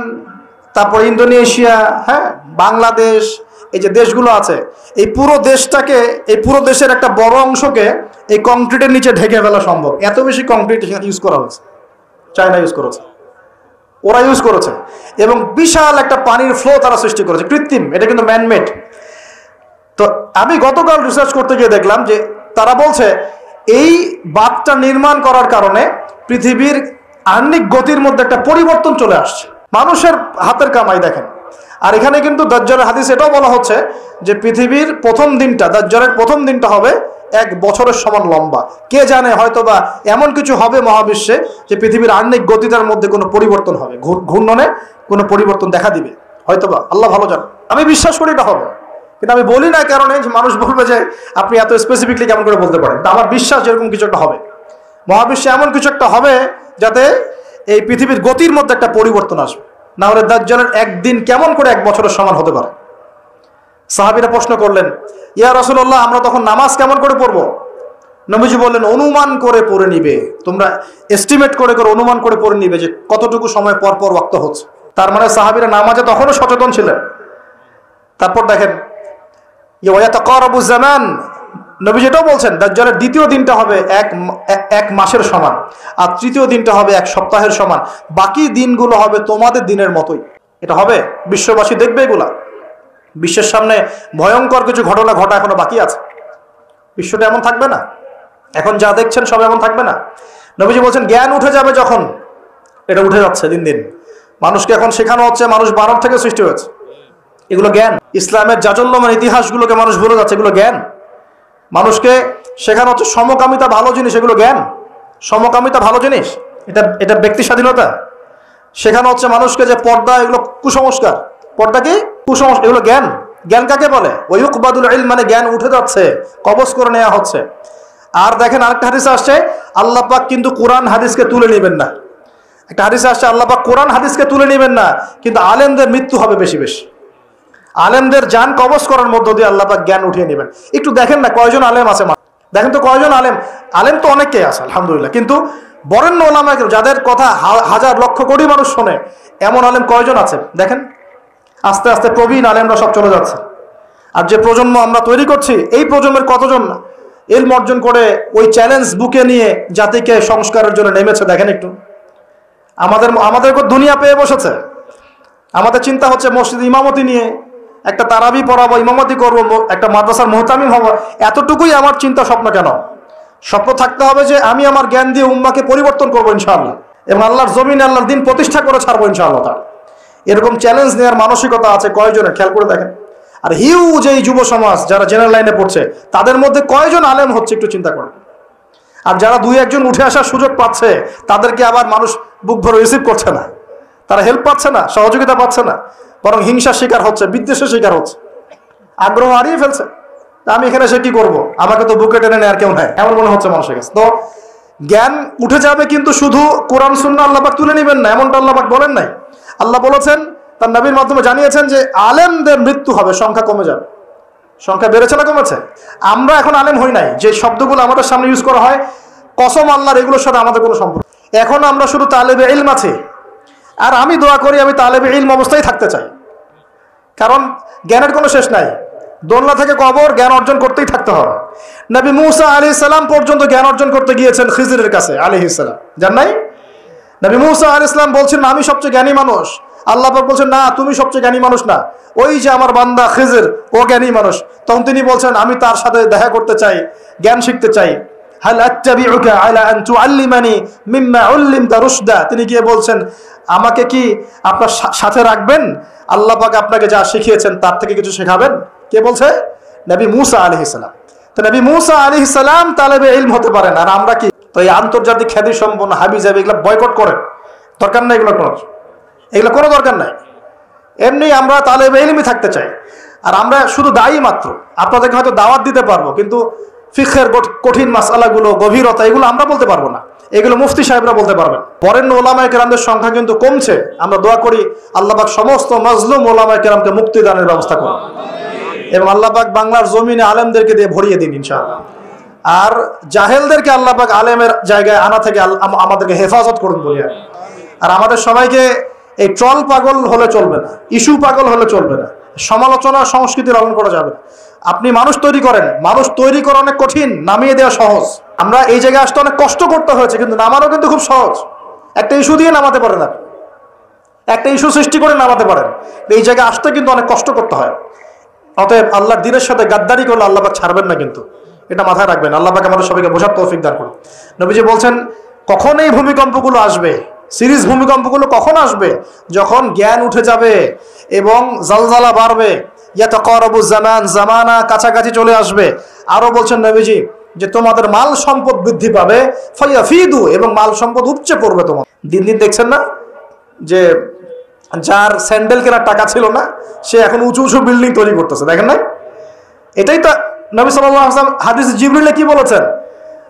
তারপর ইন্দোনেশিয়া, হ্যাঁ, বাংলাদেশ, এই যে দেশগুলো আছে, এই পুরো দেশটাকে, এই পুরো দেশের একটা বড় অংশকে এই কংক্রিটের নিচে ঢেকে ফেলা সম্ভব। এত বেশি কংক্রিট ইউজ করা হয়েছে, চায়না ইউজ করেছে, ওরা ইউজ করেছে। এবং বিশাল একটা পানির ফ্লো তারা সৃষ্টি করেছে, কৃত্রিম, এটা কিন্তু ম্যানমেড। তো আমি গতকাল রিসার্চ করতে গিয়ে দেখলাম যে তারা বলছে এই বাঁধটা নির্মাণ করার কারণে পৃথিবীর আহ্নিক গতির মধ্যে একটা পরিবর্তন চলে আসছে। মানুষের হাতের কামাই দেখেন। আর এখানে কিন্তু দাজ্জালের হাদিস এটাও বলা হচ্ছে যে পৃথিবীর প্রথম দিনটা, দাজ্জালের প্রথম দিনটা হবে 1 বছরের সমান লম্বা। কে জানে, হয়তোবা এমন কিছু হবে মহাবিশ্বে যে পৃথিবীর আহ্নিক গতিটার মধ্যে কোনো পরিবর্তন হবে, ঘূর্ণনে কোনো পরিবর্তন দেখা দিবে, হয়তোবা, আল্লাহ ভালো জানে। আমি বিশ্বাস করি এটা হবে, কিন্তু আমি বলি না কারণে যে মানুষ বলবে যে আপনি এত স্পেসিফিকলি কেমন করে বলতে পারেন। আমার বিশ্বাস যেরকম কিছু একটা হবে, মহাবিশ্বে এমন কিছু একটা হবে যাতে এই পৃথিবীর গতির মধ্যে একটা পরিবর্তন আসবে। না হলে দাজ্জালের একদিন কেমন করে 1 বছরের সমান হতে পারে? সাহাবীরা প্রশ্ন করলেন, ইয়া রাসূলুল্লাহ, আমরা তখন নামাজ কেমন করে পড়বো? নবীজি বললেন, অনুমান করে পড়ে নিবে, তোমরা এস্টিমেট করে করে অনুমান করে পড়ে নিবে যে কতটুকু সময় পর পর ওয়াক্ত হচ্ছে। তার মানে সাহাবীরা নামাজে তখনও সচেতন ছিলেন। তারপর দেখেন ইয়াতাকারাবু জামান, নবীজি এটাও বলছেন দাজ্জালের দ্বিতীয় দিনটা হবে এক মাসের সমান, আর তৃতীয় দিনটা হবে 1 সপ্তাহের সমান। বাকি দিনগুলো হবে তোমাদের দিনের মতোই। এটা হবে, বিশ্ববাসী দেখবে এগুলা। বিশ্বের সামনে ভয়ঙ্কর কিছু ঘটনা ঘটা এখনো বাকি আছে। বিশ্বটা এমন থাকবে না, এখন যা দেখছেন সব এমন থাকবে না। নবীজি বলছেন জ্ঞান উঠে যাবে যখন, এটা উঠে যাচ্ছে দিন দিন। মানুষকে এখন শেখানো হচ্ছে মানুষ বানর থেকে সৃষ্টি হয়েছে, এগুলো জ্ঞান। ইসলামের জাজল্যমান ইতিহাসগুলোকে মানুষ ভুলে যাচ্ছে, এগুলো জ্ঞান। মানুষকে শেখানো হচ্ছে সমকামিতা ভালো জিনিস, এগুলো জ্ঞান। সমকামিতা ভালো জিনিস, এটা ব্যক্তি স্বাধীনতা। শেখানো হচ্ছে মানুষকে যে পর্দা, এগুলো কুসংস্কার। পর্দা কি? কুসংস্কার, এগুলো জ্ঞান। জ্ঞান কাকে বলে? ওয়ায়ুকবাদুল ইলম, মানে জ্ঞান উঠে যাচ্ছে, কবজ করে নেওয়া হচ্ছে। আর দেখেন আরেকটা হাদিসে আসছে, আল্লাহ পাক কিন্তু কোরআন হাদিসকে তুলে নেবেন না। একটা হাদিসে আসছে আল্লাহ পাক কোরআন হাদিসকে তুলে নেবেন না, কিন্তু আলেমদের মৃত্যু হবে বেশি বেশি। আলেমদের জান কবজ করার মধ্য দিয়ে আল্লাহ পাক জ্ঞান উঠিয়ে নেবেন। একটু দেখেন না কয়জন আলেম আছে, দেখেন তো কয়জন আলেম। আলেম তো অনেকেই আছে আলহামদুলিল্লাহ, কিন্তু বরেণ্য ওলামা যাদের কথা হাজার লক্ষ কোটি মানুষ শোনে, এমন আলেম কয়জন আছে দেখেন। আস্তে আস্তে প্রবীণ আলেমরা সব চলে যাচ্ছে। আর যে প্রজন্ম আমরা তৈরি করছি, এই প্রজন্মের কতজন ইলম অর্জন করে ওই চ্যালেঞ্জ বুকে নিয়ে জাতিকে সংস্কারের জন্য নেমেছে। দেখেন একটু, আমাদের দুনিয়া পেয়ে বসেছে। আমাদের চিন্তা হচ্ছে মসজিদ ইমামতি নিয়ে একটা তারাবি পড়াবো, ইমামতি করবো, একটা মাদ্রাসার মুহতামিম হবো। এতটুকুই আমার চিন্তা স্বপ্ন কেন? স্বপ্ন থাকতে হবে যে আমি আমার জ্ঞান দিয়ে উম্মাকে পরিবর্তন করবো ইনশাআল্লাহ, এবং আল্লাহর জমিনে আল্লাহর দিন প্রতিষ্ঠা করে ছাড়বো ইনশাআল্লাহ। এরকম চ্যালেঞ্জ নেওয়ার মানসিকতা আছে কয়জনের? খেয়াল করে দেখেন। আর হিউজ এই যুব সমাজ যারা জেনারেল লাইনে পড়ছে, তাদের মধ্যে কয়জন আলেম হচ্ছে একটু চিন্তা করেন। আর যারা দুই একজন উঠে আসার সুযোগ পাচ্ছে, তাদেরকে আবার মানুষ বুক ভরে রিসিভ করছে না, তারা হেল্প পাচ্ছে না, সহযোগিতা পাচ্ছে না, বরং হিংসার শিকার হচ্ছে, বিদ্বেষের শিকার হচ্ছে, আগ্রহ হারিয়ে ফেলছে। আমি এখানে এসে কি করবো, আমাকে তো বুকে টেনে নেয় আর কেউ নাই, এমন মনে হচ্ছে মানুষের কাছে। তো জ্ঞান উঠে যাবে, কিন্তু শুধু কোরআন সুন্নাহ আল্লাহ পাক তুলে নেবেন না, এমনটা আল্লাহ পাক বলেন নাই। আল্লাহ বলেছেন, তার নবীর মাধ্যমে জানিয়েছেন যে আলেমদের মৃত্যু হবে, সংখ্যা কমে যাবে। সংখ্যা বেড়েছে না কমেছে? আমরা এখন আলেম হই নাই, যে শব্দগুলো আমাদের সামনে ইউজ করা হয় কসম আল্লাহর, এগুলোর সাথে আমাদের কোনো সম্পর্ক। এখন আমরা শুধু তালেবে ইলম আছি। আর আমি দোয়া করি আমি তালেবে ইলম অবস্থায় থাকতে চাই, কারণ জ্ঞানের কোনো শেষ নাই। দোলনা থেকে কবর, জ্ঞান অর্জন করতেই থাকতে হবে। নবী মুসা আলাইহিস সালাম পর্যন্ত জ্ঞান অর্জন করতে গিয়েছেন খিজিরের কাছে আলাইহিস সালাম, জান নাই? নবী মুসা আলাইহিস সালাম বলছেন আমি সবচেয়ে জ্ঞানী মানুষ, আল্লাহ পাক বলছেন না, তুমি সবচেয়ে জ্ঞানী মানুষ না, ওই যে আমার বান্দা খিজির, ও জ্ঞানী মানুষ। তখন তিনি বলছেন আমি তার সাথে দেখা করতে চাই, জ্ঞান শিখতে চাই। হাল আত্তাবিউকা আলা আন তুআল্লিমানি মিম্মা উল্লিমতা রুশদা, তিনি গিয়ে বলছেন আমাকে কি আপনার সাথে রাখবেন, আল্লাহ পাক আপনাকে যা শিখিয়েছেন তার থেকে কিছু শেখাবেন? কে বলছে? নবী মুসা আলাইহিস সালাম। তো নবী মুসা আলাইহিস সালাম তালেবে ইলম হতে পারেন, আর আমরা কি? তো এই আন্তর্জাতিক খ্যাতি সম্পন্ন হাবি জাবি এগুলো বয়কট করেন, দরকার নাই, এগুলো কোনো দরকার নাই। এমনি আমরা তালেবে ইলমই থাকতে চাই। আর আমরা শুধু দায়ী মাত্র, আপনাদেরকে হয়তো দাওয়াত দিতে পারবো, কিন্তু ফিকহের কঠিন মাসআলাগুলো, গভীরতা, এগুলো আমরা বলতে পারবো না, এগুলো মুফতি সাহেবরা বলতে পারবেন। বরেণ্য ওলামায়ে কেরামদের সংখ্যা কিন্তু কমছে। আমরা দোয়া করি আল্লাহ পাক সমস্ত মাজলুম ওলামায়ে কেরামকে মুক্তি দানের ব্যবস্থা করুন, এবং আল্লাহ পাক বাংলার জমিনে আলেমদেরকে দিয়ে ভরিয়ে দিন ইনশাআল্লাহ। আর জাহেলদেরকে আল্লাহ পাক আলেমের জায়গায় আনা থেকে আমাদেরকে হেফাজত করুন বলি। আর আমাদের সবাইকে এই ট্রল পাগল হলে চলবে না, ইস্যু পাগল হলে চলবে না, সমালোচনা সংস্কৃতি লালন করা যাবে না। আপনি মানুষ তৈরি করেন, মানুষ তৈরি করা অনেক কঠিন, নামিয়ে দেওয়া সহজ। আমরা এই জায়গায় আসতে অনেক কষ্ট করতে হয়েছে, কিন্তু নামানো কিন্তু খুব সহজ। একটা ইস্যু দিয়ে নামাতে পারেন, আপনি একটা ইস্যু সৃষ্টি করে নামাতে পারেন। এই জায়গায় আসতে কিন্তু অনেক কষ্ট করতে হয়। অতএব আল্লাহর দ্বীনের সাথে গাদ্দারি করলে আল্লাহ পাক ছাড়বেন না, কিন্তু এটা মাথায় রাখবেন। আল্লাহ পাক আমাদের সবাইকে বোঝার তৌফিক দান করুন। নবীজি বলছেন কখন এই ভূমিকম্পগুলো আসবে, সিরিজ ভূমিকম্পগুলো কখন আসবে? যখন জ্ঞান উঠে যাবে এবং জালজালা বাড়বে, ইয়াতাকারাবু জামান, জামানা কাছাকাছি চলে আসবে। আরো বলছেন নবীজি যে তোমাদের মাল সম্পদ বৃদ্ধি পাবে, ফায়াফিদু, এবং মাল সম্পদ উপচে পড়বে তোমার। দিন দিন দেখছেন না যে যার স্যান্ডেল কেনার টাকা ছিল না, সে এখন উঁচু উঁচু বিল্ডিং তৈরি করতেছে, দেখেন না? এটাই তো নবী সাল্লাল্লাহু আলাইহি ওয়াসাল্লাম হাদিস জিবরিলে কি বলেছেন?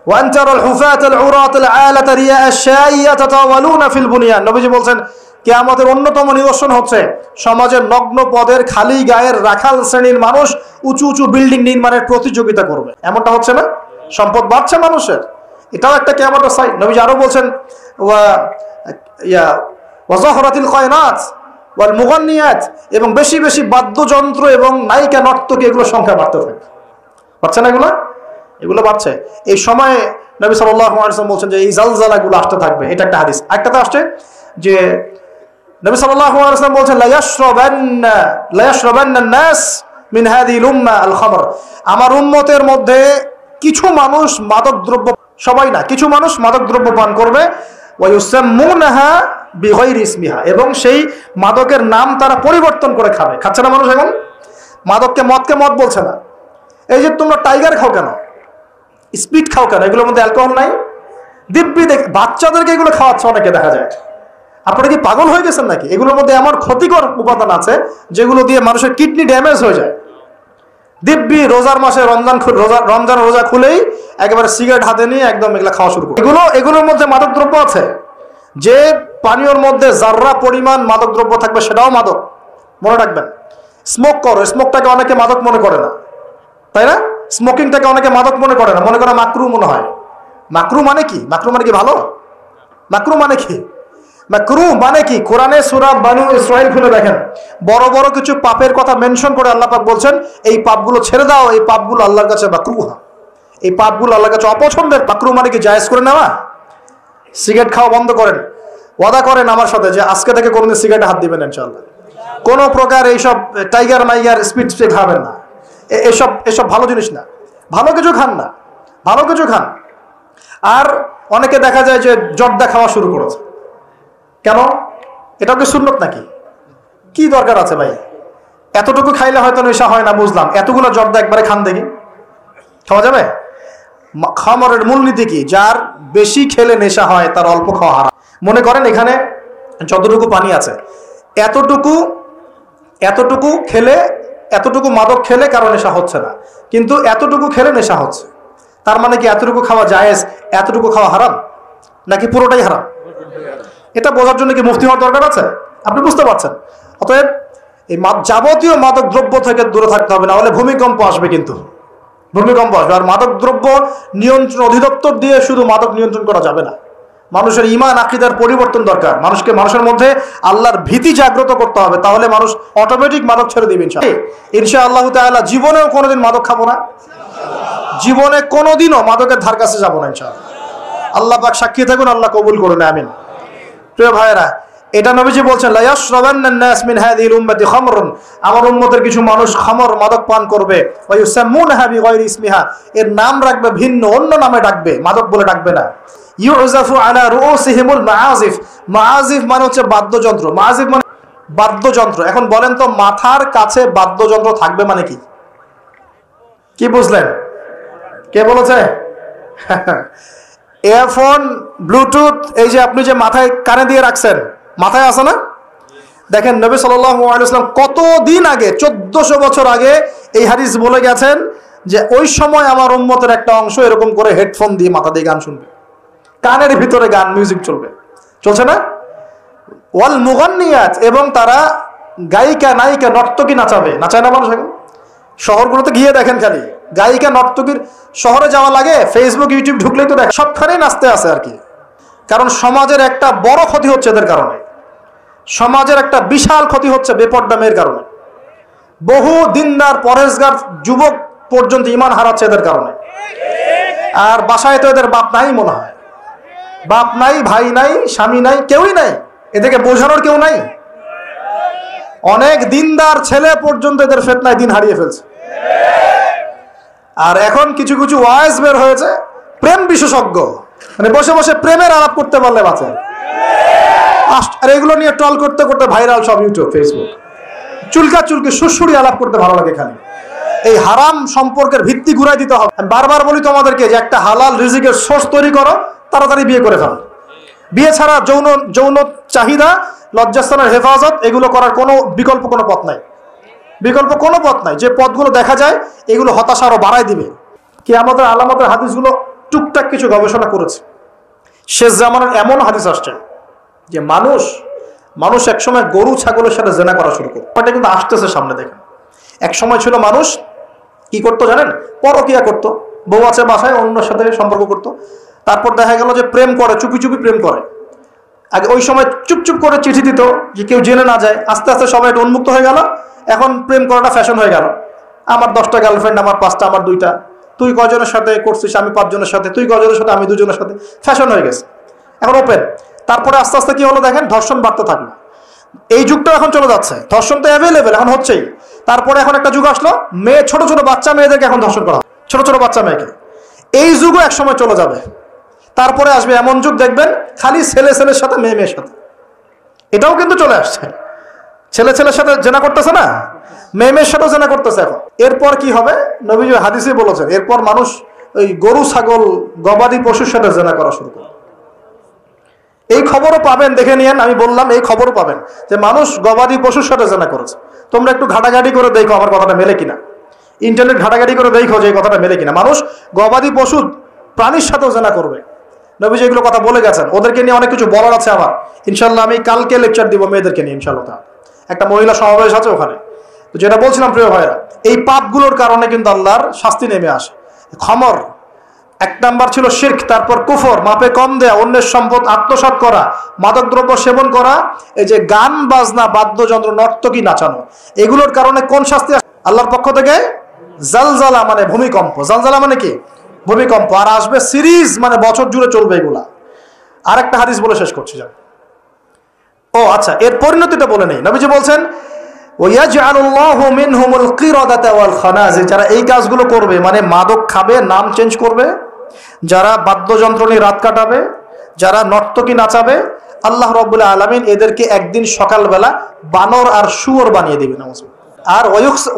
ওয়ান তারাল হুফাতাল উরাতাল আলাতা রিয়া আশ-শাইয়া ইয়াতাতাওয়ালুনা ফিল বুনিয়ান। নবীজি বলছেন কিয়ামতের অন্যতম নিদর্শন হচ্ছে সমাজের নগ্ন পদের খালি গায়ের রাখাল শ্রেণীর মানুষ উঁচু উঁচু বিল্ডিং নির্মাণের প্রতিযোগিতা করবে। এমনটা হচ্ছে না? সম্পদ বাড়ছে মানুষের, এটাও একটা কিয়ামতের সাইন। নবীজি আরো বলছেন ওয়াজাহরাতিল কায়নাত ওয়াল মুগান্নিয়াত, এবং বেশি বেশি বাদ্যযন্ত্র এবং নায়িকা নর্তকী, এগুলো সংখ্যা বাড়তে থাকবে। বাড়ছে না এগুলো বাড়ছে। এই সময়ে নবী সাল্লাল্লাহু আলাইহি ওয়াসাল্লাম বলছেন যে এই জালজালাগুলো আসতে থাকবে। এটা একটা হাদিস। একটাতে আসছে যে নবী সাল্লাল্লাহু আলাইহি ওয়াসাল্লাম বলছেন লা ইয়াশরাবান্না নাস মিন হাযিহিল উম্মাহ আল খামর, আমার উম্মতের মধ্যে কিছু মানুষ মাদক দ্রব্য, সবাই না, কিছু মানুষ মাদক দ্রব্য পান করবে, ওয়া ইউসাম্মুনাহা বিগাইরি ইসমিহা, এবং সেই মাদকের নাম তারা পরিবর্তন করে খাবে। খাচ্ছে না মানুষ এখন? মদকে মদ বলছে না। এই যে তোমরা টাইগার খাও কেন, স্পিড খাও কেন, এগুলোর মধ্যে অ্যালকোহল নাই? দিব্যি বাচ্চাদেরকে এগুলো খাওয়াচ্ছে অনেকে, দেখা যায়। আপনারা কি পাগল হয়ে গেছেন নাকি? এগুলোর মধ্যে এমন ক্ষতিকর উপাদান আছে যেগুলো দিয়ে মানুষের কিডনি ড্যামেজ হয়ে যায়। দিব্যি রোজার মাসে রমজান রোজা খুলেই একেবারে সিগারেট হাতে নিয়ে একদম এগুলো খাওয়া শুরু করে। এগুলোর মধ্যে মাদক দ্রব্য আছে। যে পানীয়র মধ্যে যাররা পরিমাণ মাদক দ্রব্য থাকবে সেটাও মাদক, মনে রাখবেন। স্মোক করো, স্মোকটাকে অনেকে মাদক মনে করে না, তাই না? স্মোকিংটাকে অনেকে মাদক মনে করে না, মনে করে মাকরু মনে হয়। মাকরু মানে কি? মাকরু মানে কি ভালো? মাকরু মানে কি? মাকরু মানে কি? কোরআনে সূরা বানু ইসরাইল খুলে দেখেন, বড় বড় কিছু পাপের কথা মেনশন করে আল্লাহ পাক বলছেন এই পাপগুলো ছেড়ে দাও, এই পাপগুলো আল্লাহর কাছে মাকরুহা। এই পাপগুলো আল্লাহর কাছে অপছন্দের। মাকরুহ মানে কি জায়েজ করে নেওয়া? সিগারেট খাওয়া বন্ধ করেন, ওয়াদা করেন আমার সাথে যে আজকে থেকে কোনোদিন সিগারেটে হাত দিবেন ইনশাআল্লাহ। কোনো প্রকার এইসব টাইগার মাইগার স্পিড স্প্রে খাবেন না, এসব ভালো জিনিস না। ভালো কিছু খান না, ভালো কিছু খান। আর অনেকে দেখা যায় যে জর্দা খাওয়া শুরু করেছে। কেন? এটাও কি সুন্নত নাকি? কি দরকার আছে ভাই? এতটুকু খাইলে হয়তো নেশা হয় না বুঝলাম, এতগুলো জর্দা একবারে খান দেখি, খাওয়া যাবে? খামরের মূলনীতি কি? যার বেশি খেলে নেশা হয় তার অল্প খাওয়া হারাম। মনে করেন এখানে যতটুকু পানি আছে, এতটুকু খেলে, এতটুকু মাদক খেলে কারো নেশা হচ্ছে না, কিন্তু এতটুকু খেলে নেশা হচ্ছে। তার মানে কি এতটুকু খাওয়া জায়েজ, এতটুকু খাওয়া হারাম, নাকি পুরোটাই হারাম? এটা বোঝার জন্য কি মুফতি হওয়ার দরকার আছে? আপনি বুঝতে পারছেন। অতএব এই যাবতীয় মাদক দ্রব্য থেকে দূরে থাকতে হবে, না হলে ভূমিকম্প আসবে। কিন্তু ভূমিকম্প আসবে। আর মাদক দ্রব্য নিয়ন্ত্রণ অধিদপ্তর দিয়ে শুধু মাদক নিয়ন্ত্রণ করা যাবে না। মানুষের ঈমান আকীদার পরিবর্তন দরকার। মানুষের মধ্যে আল্লাহর ভীতি জাগ্রত করতে হবে, তাহলে মানুষ অটোমেটিক মাদক ছেড়ে দিবে ইনশাআল্লাহ তাআলা। জীবনেও কোনোদিন মাদক খাবো না, জীবনে কোনোদিনও মাদকের ধার কাছে যাবো না ইনশাআল্লাহ। আল্লাহ পাক সাক্ষী থাকুন, আল্লাহ কবুল করুন, আমিন। প্রিয় ভাইয়েরা, এটা নবীজি বলছেন লা ইয়াশরাবান্নান নাস মিন হাযিহিল উম্মতি খামরুন, আমার উম্মতের কিছু মানুষ খামর মাদক পান করবে, ওয়া ইউসাম্মুনাহা বিগায়রি ইসমিহা, এর নাম রাখবে ভিন্ন, অন্য নামে ডাকবে, মাদক বলে ডাকবে না। ইউযাফু আলা রুউসিহিমুল মাআজিফ, মাআজিফ মানে হচ্ছে বাদ্যযন্ত্র, মাআজিফ মানে বাদ্যযন্ত্র। এখন বলেন তো মাথার কাছে বাদ্যযন্ত্র থাকবে মানে কি? কি বুঝলেন? কে বলেছে? ইয়ারফোন, ব্লুটুথ, এই যে আপনি যে মাথায় কানে দিয়ে রাখছেন, মাথায় আছে না? দেখেন নবী সাল্লাল্লাহু আলাইহি ওয়াসাল্লাম কতদিন আগে, 1400 বছর আগে এই হাদিস বলে গেছেন যে ওই সময় আমার উম্মতের একটা অংশ এরকম করে হেডফোন দিয়ে মাথা দিয়ে গান শুনবে, কানের ভিতরে গান মিউজিক চলবে, চলছে না? ওয়াল মুগান্নিয়াত, এবং তারা গায়িকা নায়িকা নর্তকী নাচাবে। নাচায় না মানুষ এখন? শহরগুলোতে গিয়ে দেখেন খালি গায়িকা নর্তকীর, শহরে যাওয়া লাগে, ফেসবুক ইউটিউব ঢুকলেই তো দেখ, সবখানেই নাচতে আছে আর কি। কারণ সমাজের একটা বড় ক্ষতি হচ্ছে এদের কারণে, সমাজের একটা বিশাল ক্ষতি হচ্ছে বেপর্দা মেয়ের কারণে। বহু দিনদার পরেশগার যুবক পর্যন্ত ঈমান হারাচ্ছে এদের কারণে। আর বাসায় তো এদের বাপ নাই মনে হয়, বাপ নাই, ভাই নাই, স্বামী নাই, কেউই নাই, এদেরকে বোঝানোর কেউ নাই। অনেক দিনদার ছেলে পর্যন্ত এদের ফিতনায় দিন হারিয়ে ফেলছে। আর এখন কিছু কিছু ওয়াইজ বের হয়েছে, প্রেম বিশেষজ্ঞ, মানে বসে বসে প্রেমের আলাপ করতে পারলে বাঁচে। আর এগুলো নিয়ে ট্রল করতে করতে ভাইরাল সব ইউটিউব, ফেসবুক, চুলকি সুরসুরি আলাপ করতে ভালো লাগে খালি। এই হারাম সম্পর্কের ভিত্তি ঘুরাই দিতে হবে। আমি বারবার বলি তোমাদেরকে যে একটা হালাল রিজিকের সোর্স তৈরি করো, তাড়াতাড়ি বিয়ে করে ফেলো। বিয়ে ছাড়া যৌন চাহিদা, লজ্জাস্থানের হেফাজত, এগুলো করার কোনো বিকল্প কোনো পথ নাই, বিকল্প কোনো পথ নাই। যে পথগুলো দেখা যায় এগুলো হতাশা আরো বাড়াই দিবে। কিয়ামতের আলামতের হাদিসগুলো টুকটাক কিছু গবেষণা করেছে। শেষ জামানার এমন হাদিস আসছে যে মানুষ একসময় গরু ছাগলের সাথে জেনা করা শুরু করবে। এটা কিন্তু আসতেছে সামনে। দেখেন, এক সময় ছিল মানুষ কি করতো জানেন? পরকিয়া করতো, বউ আছে বাসায়, অন্যের সাথে সম্পর্ক করতো। তারপর দেখা গেল যে প্রেম করে, চুপি চুপি প্রেম করে। আগে ওই সময় চুপচুপ করে চিঠি দিত যে কেউ জেনে না যায়। আস্তে আস্তে সবাই এটা উন্মুক্ত হয়ে গেল। এখন প্রেম করাটা ফ্যাশন হয়ে গেল। আমার 10টা গার্লফ্রেন্ড, আমার 5টা, আমার 2টা, তুই কজনের সাথে করছিস, আমি 5 জনের সাথে, তুই কজনের সাথে, আমি 2 জনের সাথে, ফ্যাশন হয়ে গেছে, এখন ওপেন। তারপরে আস্তে আস্তে কি হলো দেখেন, ধর্ষণ বাড়তে থাকলো। এই যুগটা এখন চলে যাচ্ছে, ধর্ষণ তো অ্যাভেলেবেল, এখন হচ্ছেই। তারপরে এখন একটা যুগ আসলো, মেয়ে, ছোট ছোট বাচ্চা মেয়েদেরকে এখন ধর্ষণ করা হয়, ছোট ছোট বাচ্চা মেয়েকে। এই যুগও এক সময় চলে যাবে। তারপরে আসবে এমন যুগ, দেখবেন খালি ছেলের সাথে মেয়ের সাথে। এটাও কিন্তু চলে আসছে, ছেলের সাথে জেনা করতেছে না, মেয়ের সাথেও জেনা করতেছে এখন। এরপর কি হবে? নবীজি হাদিসে বলেছেন, এরপর মানুষ ওই গরু ছাগল গবাদি পশুর সাথে জেনা করা শুরু করে। এই খবরও পাবেন, দেখে নিয়েন। আমি বললাম এই খবরও পাবেন যে মানুষ গবাদি পশুর সাথে জেনা করেছে। তোমরা একটু ঘাটাঘাটি করে দেখো আমার কথাটা মেলে কিনা, ইন্টারনেট ঘাটাঘাটি করে দেখো যে এই কথাটা মেলে কিনা। মানুষ গবাদি পশু প্রাণীর সাথেও জেনা করবে। নবীজি এগুলো কথা বলে গেছেন। ওদেরকে নিয়ে অনেক কিছু বলার আছে আমার, ইনশাল্লাহ। আমি কালকে লেকচার দিব মেয়েদেরকে নিয়ে ইনশাল্লাহ। একটা মহিলা সমাবেশ আছে ওখানে। তো যেটা বলছিলাম প্রিয় ভাইরা, এই পাপগুলোর কারণে কিন্তু আল্লাহর শাস্তি নেমে আসে। খমর 1 নাম্বার ছিল শিরক, তারপর কুফর, মাপে কম দেয়া, অন্যের সম্পদ আত্মসাৎ করা, মাদকদ্রব্য সেবন করা, এই যে গান বাজনা, বাদ্যযন্ত্র, নর্তকী নাচানো, এগুলোর কারণে কোন শাস্তি আল্লাহর পক্ষ থেকে? জালজালা মানে ভূমিকম্প। জালজালা মানে কি? ভূমিকম্প, আর আসবে সিরিজ, মানে বছর জুড়ে চলবে এগুলা। আরেকটা হাদিস বলে শেষ করছি যান। ও আচ্ছা, এর পরিণতিটা বলে নেই। নবীজি বলছেন ওয়াজআলুল্লাহু মিনহুমুল কিরাদাতা ওয়াল খানাজির, যারা এই কাজগুলো করবে, মানে মাদক খাবে, নাম চেঞ্জ করবে, যারা বাদ্যযন্ত্র নিয়ে রাত কাটাবে, যারা নর্তকী নাচাবে, আল্লাহ রাব্বুল আলামিন এদেরকে একদিন সকালবেলা বানর আর শুয়োর বানিয়ে দিবেন। আর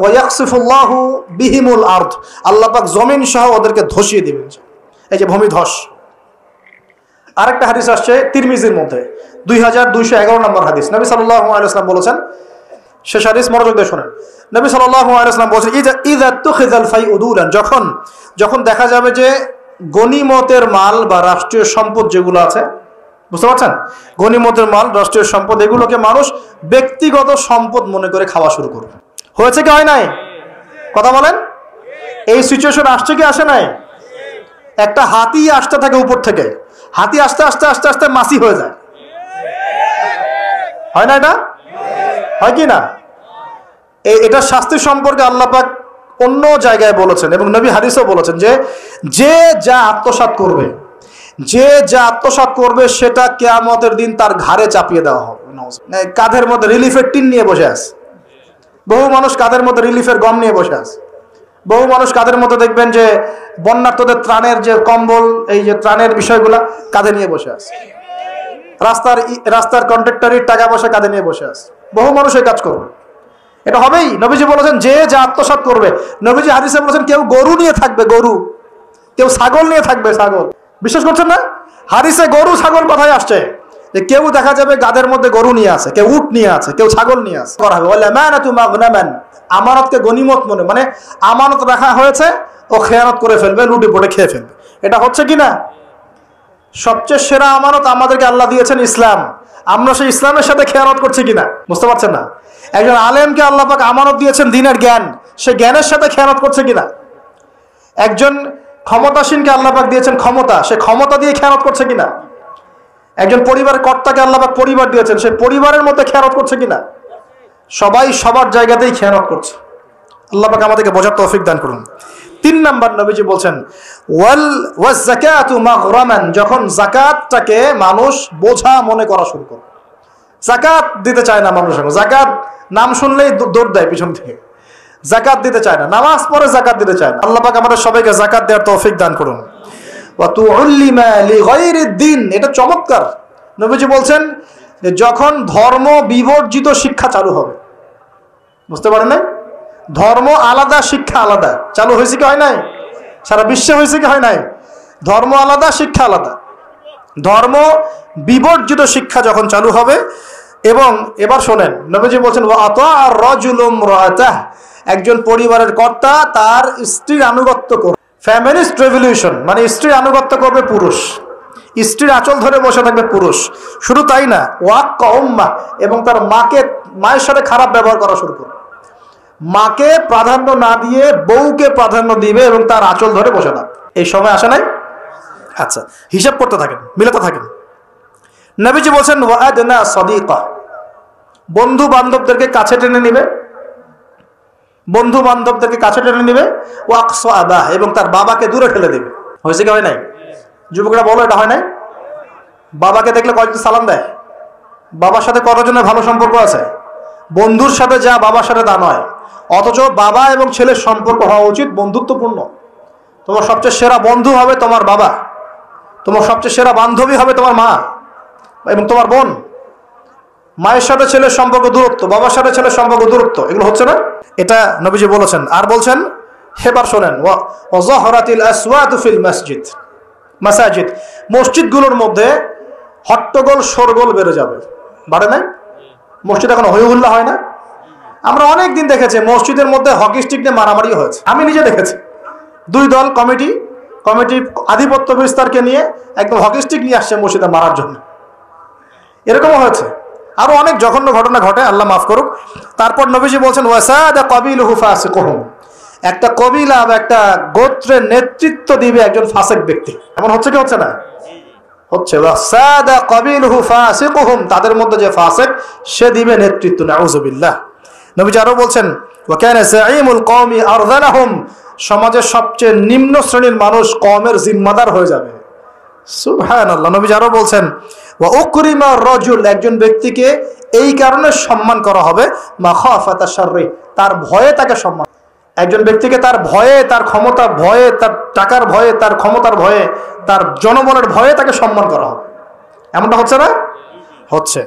ওয়ায়াখসিফুল্লাহু বিহিমুল আরদ, আল্লাহ পাক জমিন সহ ওদেরকে ধসিয়ে দিবেন, এই যে ভূমিধস। আরেকটা হাদিস আসছে তিরমিজির মধ্যে 2211 নম্বর হাদিস। নবী সাল্লাল্লাহু আলাইহি ওয়াসাল্লাম বলেছেন, শেষ হাদিস মনোযোগ দিয়ে শুনেন। নবী সাল্লাল্লাহু আলাইহি ওয়াসাল্লাম বলেছেন ইযা তুখিযাল ফাইউদুলান, যখন দেখা যাবে যে গনিমতের মাল বা রাষ্ট্রীয় সম্পদ যেগুলো আছে, বুঝতে পারছেন, গনিমতের মাল, রাষ্ট্রীয় সম্পদ, এগুলোকে মানুষ ব্যক্তিগত সম্পদ মনে করে খাওয়া শুরু করবে। হয়েছে কি হয় নাই? কথা বলেন। এই সিচুয়েশন আসছে কি আসে নাই? একটা হাতি আসতে থাকে উপর থেকে, হাতি আস্তে আস্তে আস্তে আস্তে মাছি হয়ে যায়, হয় না? এটা হয় কি না? এটার শাস্তি সম্পর্কে আল্লাহ পাক অন্য জায়গায় বলেছেন এবং নবী হাদিসেও বলেছেন যে যা আত্মসাৎ করবে সেটা কিয়ামতের দিন তার ঘাড়ে চাপিয়ে দেওয়া হবে। কাঁধের মধ্যে রিলিফের টিন নিয়ে বসে আছে বহু মানুষ, কাঁধের মধ্যে রিলিফের গম নিয়ে বসে আছে বহু মানুষ, কাঁধের মধ্যে দেখবেন যে বন্যার্তদের ত্রাণের যে কম্বল, এই যে ত্রাণের বিষয়গুলা কাঁধে নিয়ে বসে আছে, রাস্তার কন্ট্রাক্টরের টাকা পয়সা কাঁধে নিয়ে বসে আছে, বহু মানুষ এই কাজ করবে। এটা হবেই। নবীজি বলেছেন যে যা আত্মসাৎ করবে। নবীজি হাদিসে বলেছেন কেউ গরু নিয়ে থাকবে, গরু, কেউ ছাগল নিয়ে থাকবে, ছাগল। বিশ্বাস করছেন না? হাদিসে গরু ছাগল কথাই আসছে, যে কেউ দেখা যাবে গাদের মধ্যে গরু নিয়ে আছে, কেউ উট নিয়ে আছে, কেউ ছাগল নিয়ে আছে। করা হবে আমানতকে গনিমত মানে আমানত রাখা হয়েছে, ও খেয়ানত করে ফেলবে, লুটে পড়ে খেয়ে ফেলবে। এটা হচ্ছে কিনা? সবচেয়ে সেরা আমানত আমাদেরকে আল্লাহ দিয়েছেন ইসলাম, আমরা সেই ইসলামের সাথে খেয়ানত করছি কিনা বুঝতে পারছেন না? একজন আলেমকে আল্লাহ পাক আমানত দিয়েছেন দ্বীনের জ্ঞান, সে জ্ঞানের সাথে খেয়ানত করছে কিনা? একজন ক্ষমতাসীনকে আল্লাহ পাক দিয়েছেন ক্ষমতা, সে ক্ষমতা দিয়ে খেয়ানত করছে কিনা? একজন পরিবারের কর্তাকে আল্লাহ পাক পরিবার দিয়েছেন, সে পরিবারের মধ্যে খেয়ানত করছে কিনা? সবাই সবার জায়গাতেই খেয়ানত করছে। আল্লাহ পাক আমাদেরকে বোঝার তৌফিক দান করুন। 3 নাম্বার নবীজি বলছেন ওয়াজ যাকাতু মাগরামান, যখন যাকাতটাকে মানুষ বোঝা মনে করা শুরু করে। যাকাত দিতে চায় না মানুষ, যাকাত নাম শুনলেই দৌড় দেয় পিছন থেকে, যাকাত দিতে চায় না, নামাজ পড়ে যাকাত দিতে চায় না। আল্লাহ পাক আমাদের সবাইকে যাকাত দেওয়ার তৌফিক দান করুন। ওয়া তুউল্লিমা লিগাইরিদ দ্বীন, এটা চমৎকার। নবীজি বলছেন যে যখন ধর্ম বিবর্জিত শিক্ষা চালু হবে, বুঝতে পারেন না? ধর্ম আলাদা, শিক্ষা আলাদা চালু হয়েছে কি হয় নাই? সারা বিশ্বে হয়েছে কি হয় নাই? ধর্ম আলাদা, শিক্ষা আলাদা। ধর্ম বিবর্জিত শিক্ষা যখন চালু হবে, এবং এবার শোনেন, নবীজি বলছেন ওয়াতাআর রাজুলুম রাআতাহ, একজন পরিবারের কর্তা তার স্ত্রীর আনুগত্য করবে। ফ্যামিলিস্ট রেভলিউশন মানে স্ত্রীর আনুগত্য করবে পুরুষ, স্ত্রীর আঁচল ধরে বসে থাকবে পুরুষ। শুধু তাই না, ওয়াক্কা উম্মাহ, এবং তার মায়ের সাথে খারাপ ব্যবহার করা শুরু করবে। মাকে প্রাধান্য না দিয়ে বউকে প্রাধান্য দিবে এবং তার আঁচল ধরে বসে থাকবে। এই সময় আসে নাই? আচ্ছা, হিসাব করতে থাকেন, মিলাতে থাকেন। নবীজি বলছেন ওয়াদনা সাদিকা, বন্ধু বান্ধবদেরকে কাছে টেনে নিবে, বন্ধু বান্ধবদেরকে কাছে টেনে নিবে। ওয়াকসা আবাহ, এবং তার বাবাকে দূরে ঠেলে দেবে। হয়েছে কি হয় নাই? যুবকরা বলো, এটা হয় নাই? বাবাকে দেখলে কয়েকজন সালাম দেয়, বাবার সাথে কতজনের ভালো সম্পর্ক আছে? বন্ধুর সাথে যা বাবার সাথে তা নয়। অথচ বাবা এবং ছেলের সম্পর্ক হওয়া উচিত বন্ধুত্বপূর্ণ। তোমার সবচেয়ে সেরা বন্ধু হবে তোমার বাবা, তোমার সবচেয়ে সেরা বান্ধবী হবে তোমার মা এবং তোমার বোন। মায়ের সাথে ছেলের সম্পর্ক দূরত্ব, বাবার সাথে ছেলের সম্পর্ক দূরত্ব, এগুলো হচ্ছে না? এটা নবীজি বলেছেন। আর বলছেন, হেবার শোনেন, ওয়াজহরাতিল আসওয়াতু ফিল মাসাজিদ, মসজিদগুলোর মধ্যে হট্টগোল শোরগোল বেড়ে যাবে। বাড়ে নাই? মসজিদ এখন হইহুল্লা হয় না? আমরা অনেক দিন দেখেছি মসজিদের মধ্যে হকি স্টিক নিয়ে মারামারি হয়েছে, আমি নিজে দেখেছি। 2 দল কমিটি আধিপত্য বিস্তারকে নিয়ে একদম হকি স্টিক নিয়ে আসছে মসজিদে মারার জন্য, এরকমও হয়েছে। আরো অনেক জঘন্য ঘটনা ঘটে, আল্লাহ মাফ করুক। তারপর নবীজি বলছেন ওয়াসাদা কাবিলুহু ফাসিকুহুম, একটা কবিলা বা একটা গোত্রের নেতৃত্ব দিবে একজন ফাসিক ব্যক্তি। এমন হচ্ছে কি হচ্ছে না? হচ্ছে। ওয়াসাদা কাবিলুহু ফাসিকুহুম, তাদের মধ্যে যে ফাসিক সে দিবে নেতৃত্ব। নাউযুবিল্লাহ। নবীজি আরো বলছেন ওয়া কানা যাঈমুল কওমি আরযালাহুম সমাজের সবচেয়ে নিম্ন শ্রেণীর মানুষ কওমের জিম্মাদার হয়ে যাবে। সুবহানাল্লাহ। নবী আরো বলছেন ওয়া উকরিমা রাজুল, একজন ব্যক্তিকে এই কারণে সম্মান করা হবে মাখাফাতা শাররি, তার ভয়ে তাকে সম্মান। একজন ব্যক্তিকে তার ভয়ে, তার ক্ষমতার ভয়ে, তার টাকার ভয়ে, তার ক্ষমতার ভয়ে, তার জনবলের ভয়ে তাকে সম্মান করা হবে। এমনটা হচ্ছে না? হচ্ছে।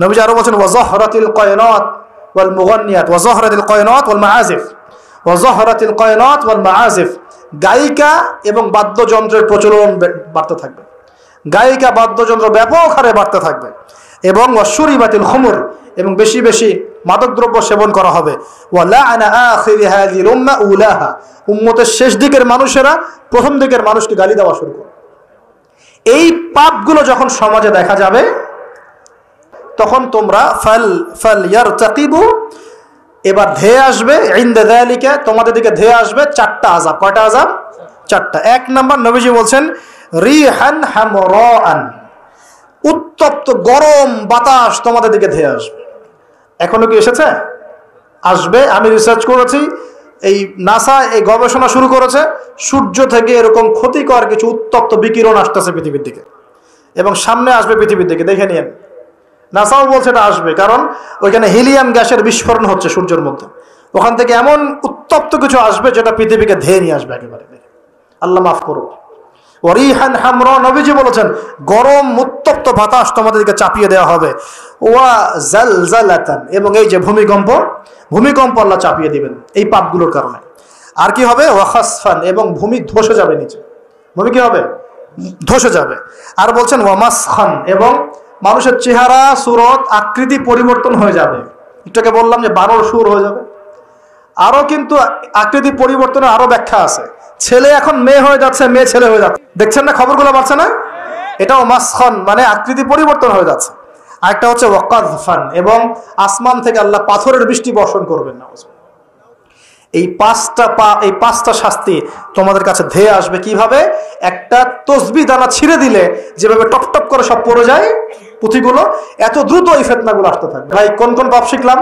নবী আরো বলছেন ওয়া যাহরাতিল কায়নাত ওয়াল মুগান্নিয়াত ওয়া যাহরাতিল কায়নাত ওয়াল মাআজিফ ওয়া যাহরাতিল কায়নাত ওয়াল মাআজিফ, গায়িকা এবং বাদ্যযন্ত্রের প্রচলন বাড়তে থাকবে। গায়িকা বাদ্যযন্ত্র ব্যাপক হারে বাড়তে থাকবে। এবং ওয়াশুরিবাতিল খুমুর, এবং বেশি বেশি মাদকদ্রব্য সেবন করা হবে। ওয়া লাআনা আখিরি হাযিল উম্মাহ উলাহা, উম্মতের শেষ দিকের মানুষেরা প্রথম দিকের মানুষকে গালি দেওয়া শুরু করবে। এই পাপগুলো যখন সমাজে দেখা যাবে তখন তোমরা ফাল ইয়ারতাকিবু, এবার ধেয়ে আসবে ইনদা যালিকা, তোমাদের দিকে ধেয়ে আসবে চারটা আযাব। কয়টা আযাব? চারটা। এক নাম্বার, নবীজি বলছেন রিহান হামরাআন, উত্তপ্ত গরম বাতাস তোমাদের দিকে ধেয়ে আসবে। এখনো কি এসেছে? আসবে। আমি রিসার্চ করেছি, এই নাসা এই গবেষণা শুরু করেছে, সূর্য থেকে এরকম ক্ষতিকর কিছু উত্তপ্ত বিকিরণ আসতেছে পৃথিবীর দিকে, এবং সামনে আসবে পৃথিবীর দিকে। দেখে নিন, নাসাও বলছে এটা আসবে, কারণ ওইখানে হিলিয়াম গ্যাসের বিস্ফোরণ হচ্ছে সূর্যের মধ্যে। ওখান থেকে এমন উত্তপ্ত কিছু আসবে যেটা পৃথিবীকে ধেয়ে নিয়ে আসবে একেবারে। আল্লাহ মাফ করুক। ওয়ারিহান হামরা, নবীজি বলেছেন গরম উত্তপ্ত বাতাস তোমাদের দিকে চাপিয়ে দেওয়া হবে। ওয়া জালজালাতান, এবং এই যে ভূমিকম্প, ভূমিকম্প আল্লাহ চাপিয়ে দিবেন এই পাপগুলোর কারণে। আর কি হবে? ওয়া খাসফান, এবং ভূমি ধসে যাবে নিচে। ভূমি কি হবে? ধসে যাবে। আর বলছেন ওয়া মাসখান, এবং মানুষের চেহারা, সুরত, আকৃতি পরিবর্তন হয়ে যাবে। এটাকে বললাম যে বানর সুর হয়ে যাবে। আরো কিন্তু আকৃতি পরিবর্তনের আরো ব্যাখ্যা আছে। ছেলে এখন মেয়ে হয়ে যাচ্ছে, মেয়ে ছেলে হয়ে যাচ্ছে। দেখছেন না খবরগুলো বাড়ছে না? এটাও মাসখান, মানে আকৃতি পরিবর্তন হয়ে যাচ্ছে। আরেকটা হচ্ছে ওয়াকাযফান, এবং আসমান থেকে আল্লাহ পাথরের বৃষ্টি বর্ষণ করবেন না। এই পাঁচটা শাস্তি তোমাদের কাছে ধেয়ে আসবে। কিভাবে? একটা তসবিহ দানা ছিঁড়ে দিলে যেভাবে টপ টপ করে সব পড়ে যায় পুঁথিগুলো, এত দ্রুত এই ফিতনাগুলো আসতে থাকবে। ভাই কোন কোন পাপ শিখলাম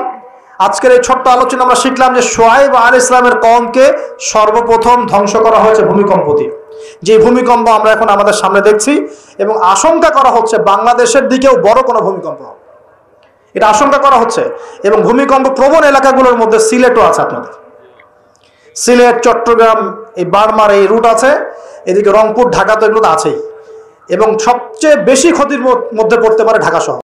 আজকের এই ছোট্ট আলোচনা? আমরা শিখলাম যে শুআয়ব আলাইহিস সালামের কওমকে সর্বপ্রথম ধ্বংস করা হয়েছে ভূমিকম্প দিয়ে। যে ভূমিকম্প আমরা এখন আমাদের সামনে দেখছি, এবং আশঙ্কা করা হচ্ছে বাংলাদেশের দিকেও বড় কোনো ভূমিকম্প হবে, এটা আশঙ্কা করা হচ্ছে। এবং ভূমিকম্প প্রবণ এলাকাগুলোর মধ্যে সিলেটও আছে। আপনাদের সিলেট, চট্টগ্রাম, এই বার্মার এই রুট আছে, এদিকে রংপুর, ঢাকা তো এগুলো তো আছেই। এবং সবচেয়ে বেশি ক্ষতির মধ্যে পড়তে পারে ঢাকা শহর।